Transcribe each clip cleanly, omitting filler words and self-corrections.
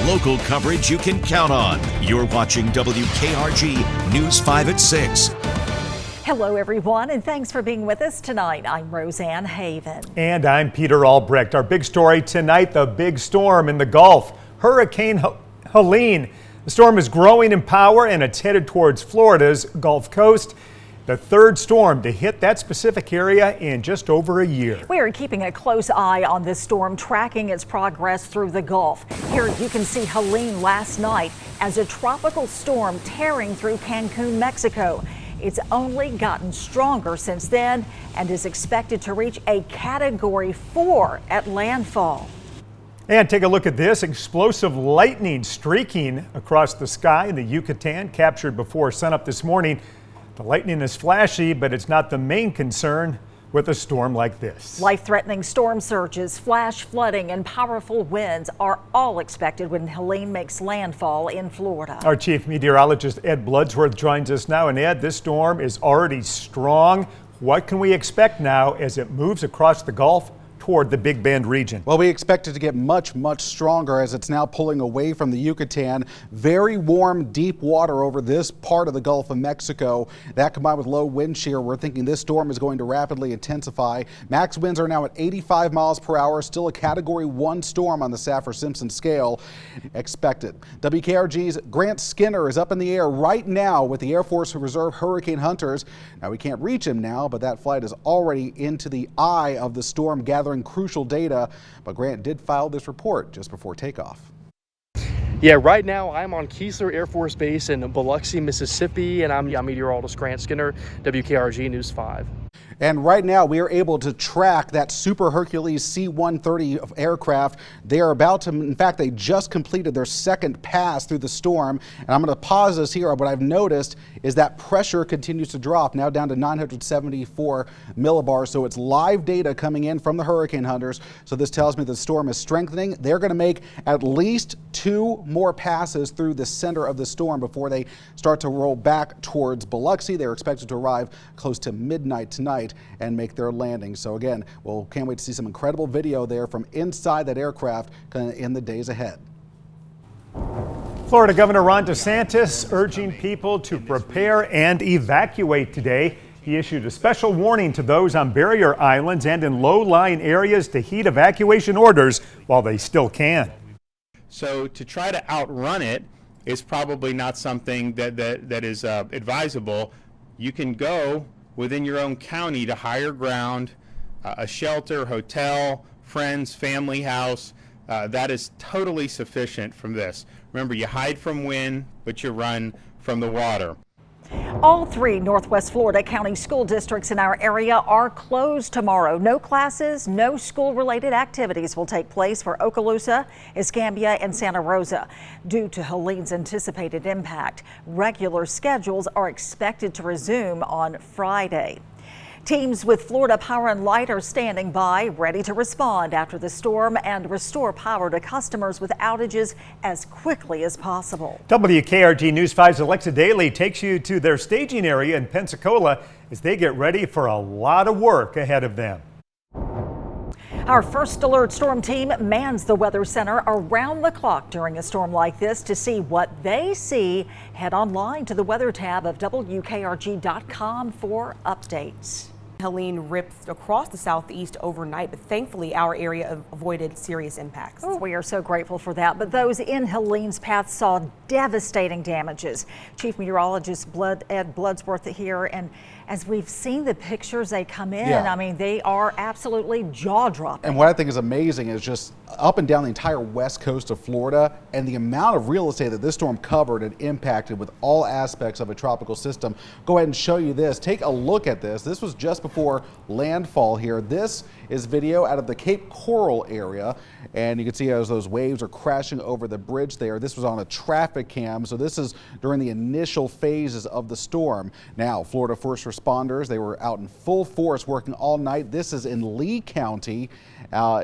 Local coverage you can count on. You're watching WKRG News 5 at 6. Hello, everyone, and thanks for being with us tonight. I'm Roseanne Haven. And I'm Peter Albrecht. Our big story tonight, the big storm in the Gulf, Hurricane Helene. The storm is growing in power and it's headed towards Florida's Gulf Coast. The third storm to hit that specific area in just over a year. We are keeping a close eye on this storm, tracking its progress through the Gulf. Here you can see Helene last night as a tropical storm tearing through Cancun, Mexico. It's only gotten stronger since then and is expected to reach a Category 4 at landfall. And take a look at this. Explosive lightning streaking across the sky in the Yucatan, captured before sunup this morning. The lightning is flashy, but it's not the main concern with a storm like this. Life-threatening storm surges, flash flooding, and powerful winds are all expected when Helene makes landfall in Florida. Our chief meteorologist Ed Bloodsworth joins us now. And Ed, this storm is already strong. What can we expect now as it moves across the Gulf toward the Big Bend region? Well, we expect it to get much stronger as it's now pulling away from the Yucatan. Very warm, deep water over this part of the Gulf of Mexico. That combined with low wind shear, we're thinking this storm is going to rapidly intensify. Max winds are now at 85 miles per hour, still a Category 1 storm on the Saffir-Simpson scale expected. WKRG's Grant Skinner is up in the air right now with the Air Force Reserve Hurricane Hunters. Now, we can't reach him now, but that flight is already into the eye of the storm, gathering crucial data, but Grant did file this report just before takeoff. Yeah, right now I'm on Keesler Air Force Base in Biloxi, Mississippi, and I'm meteorologist Grant Skinner, WKRG News 5. And right now we are able to track that Super Hercules C-130 aircraft. They are about to, in fact, they just completed their second pass through the storm. And I'm going to pause this here. What I've noticed is that pressure continues to drop, now down to 974 millibars. So it's live data coming in from the hurricane hunters. So this tells me the storm is strengthening. They're going to make at least 2 more passes through the center of the storm before they start to roll back towards Biloxi. They're expected to arrive close to midnight tonight and make their landing. So again, well, can't wait to see some incredible video there from inside that aircraft in the days ahead. Florida Governor Ron DeSantis urging people to prepare and evacuate today. He issued a special warning to those on barrier islands and in low-lying areas to heed evacuation orders while they still can. So to try to outrun it is probably not something that is advisable. You can go within your own county to higher ground, a shelter, hotel, friends, family house. That is totally sufficient from this. Remember, you hide from wind, but you run from the water. All 3 Northwest Florida County school districts in our area are closed tomorrow. No classes, no school-related activities will take place for Okaloosa, Escambia, and Santa Rosa. Due to Helene's anticipated impact, regular schedules are expected to resume on Friday. Teams with Florida Power and Light are standing by, ready to respond after the storm and restore power to customers with outages as quickly as possible. WKRG News 5's Alexa Daly takes you to their staging area in Pensacola as they get ready for a lot of work ahead of them. Our First Alert Storm team mans the weather center around the clock during a storm like this. To see what they see, head online to the weather tab of WKRG.com for updates. Helene ripped across the southeast overnight, but thankfully our area avoided serious impacts. Oh, we are so grateful for that. But those in Helene's path saw devastating damages. Chief Meteorologist Ed Bloodsworth here, and as we've seen the pictures they come in, I mean, they are absolutely jaw-dropping. And what I think is amazing is just up and down the entire west coast of Florida and the amount of real estate that this storm covered and impacted with all aspects of a tropical system. Go ahead and show you this. Take a look at this. This was just before landfall here. This is video out of the Cape Coral area, and you can see as those waves are crashing over the bridge there. This was on a traffic cam, so this is during the initial phases of the storm. Now, Florida first responders responders, they were out in full force working all night. This is in Lee County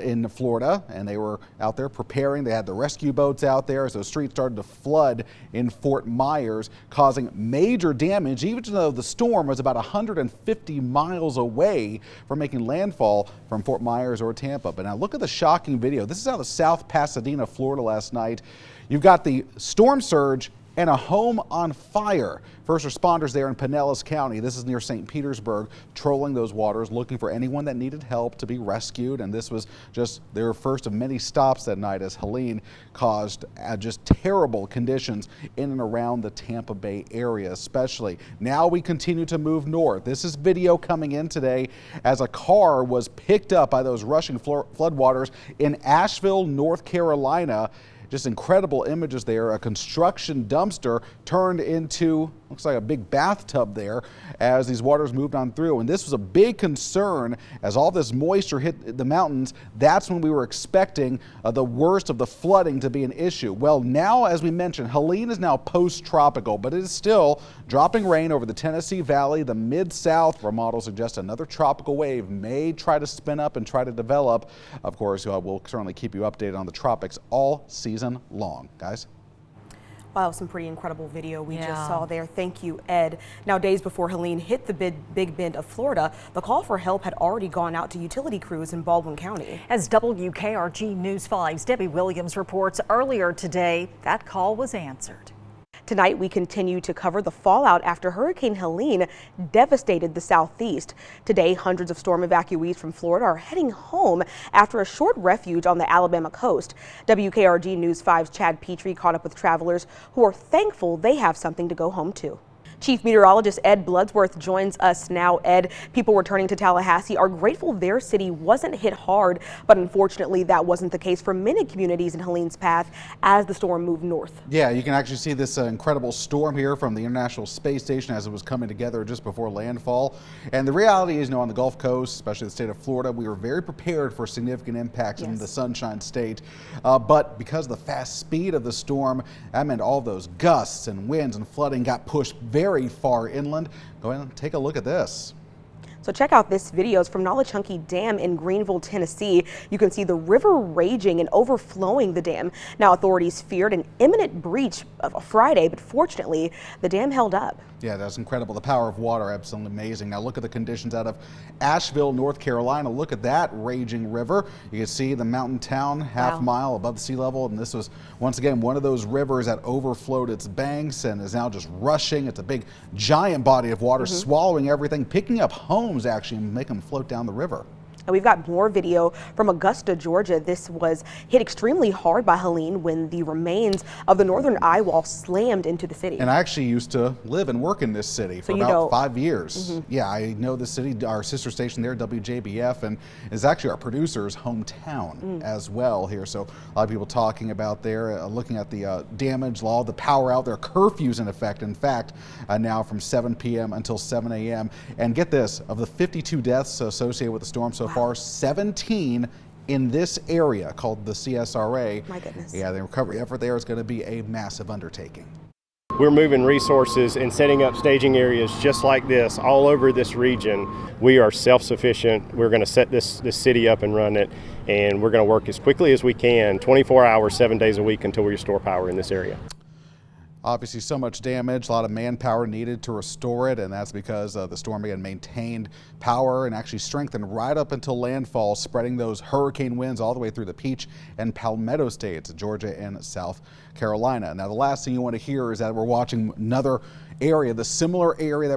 in Florida, and they were out there preparing. They had the rescue boats out there as those streets started to flood in Fort Myers, causing major damage, even though the storm was about 150 miles away from making landfall from Fort Myers or Tampa. But now look at the shocking video. This is out of South Pasadena, Florida last night. You've got the storm surge and a home on fire. First responders there in Pinellas County, this is near St. Petersburg, trolling those waters, looking for anyone that needed help to be rescued. And this was just their first of many stops that night as Helene caused just terrible conditions in and around the Tampa Bay area especially. Now we continue to move north. This is video coming in today as a car was picked up by those rushing floodwaters in Asheville, North Carolina. Just incredible images there. A construction dumpster turned into, looks like a big bathtub there as these waters moved on through. And this was a big concern as all this moisture hit the mountains. That's when we were expecting the worst of the flooding to be an issue. Well, now, as we mentioned, Helene is now post-tropical, but it is still dropping rain over the Tennessee Valley, the Mid-South, where models suggest another tropical wave may try to spin up and try to develop. Of course, we'll certainly keep you updated on the tropics all season long. Guys? Wow, some pretty incredible video we just saw there. Thank you, Ed. Now, days before Helene hit the Big Bend of Florida, the call for help had already gone out to utility crews in Baldwin County. As WKRG News 5's Debbie Williams reports, earlier today, that call was answered. Tonight, we continue to cover the fallout after Hurricane Helene devastated the southeast. Today, hundreds of storm evacuees from Florida are heading home after a short refuge on the Alabama coast. WKRG News 5's Chad Petrie caught up with travelers who are thankful they have something to go home to. Chief Meteorologist Ed Bloodsworth joins us now. Ed, people returning to Tallahassee are grateful their city wasn't hit hard, but unfortunately that wasn't the case for many communities in Helene's path as the storm moved north. Yeah, you can actually see this incredible storm here from the International Space Station as it was coming together just before landfall. And the reality is, on the Gulf Coast, especially the state of Florida, we were very prepared for significant impacts in the Sunshine State. But because of the fast speed of the storm, that meant all those gusts and winds and flooding got pushed very far inland. Go ahead and take a look at this. So check out this video. It's from Nolachunky Dam in Greenville, Tennessee. You can see the river raging and overflowing the dam. Now authorities feared an imminent breach of Friday, but fortunately the dam held up. Yeah, that's incredible. The power of water, absolutely amazing. Now look at the conditions out of Asheville, North Carolina. Look at that raging river. You can see the mountain town half mile above the sea level. And this was, once again, one of those rivers that overflowed its banks and is now just rushing. It's a big, giant body of water swallowing everything, picking up homes actually and making them float down the river. And we've got more video from Augusta, Georgia. This was hit extremely hard by Helene when the remains of the northern eye wall slammed into the city. And I actually used to live and work in this city for about 5 years. Yeah, I know the city, our sister station there, WJBF, and is actually our producer's hometown as well here. So a lot of people talking about there, looking at the damage, all the power out there, curfews in effect. In fact, now from 7 p.m. until 7 a.m. And get this, of the 52 deaths associated with the storm so far, 17 in this area called the CSRA. My goodness. Yeah, the recovery effort there is going to be a massive undertaking. We're moving resources and setting up staging areas just like this all over this region. We are self-sufficient. We're going to set this city up and run it, and we're going to work as quickly as we can, 24 hours, 7 days a week until we restore power in this area. Obviously so much damage, a lot of manpower needed to restore it, and that's because the storm again maintained power and actually strengthened right up until landfall, spreading those hurricane winds all the way through the Peach and Palmetto states, Georgia and South Carolina. Now the last thing you want to hear is that we're watching another area, the similar area that we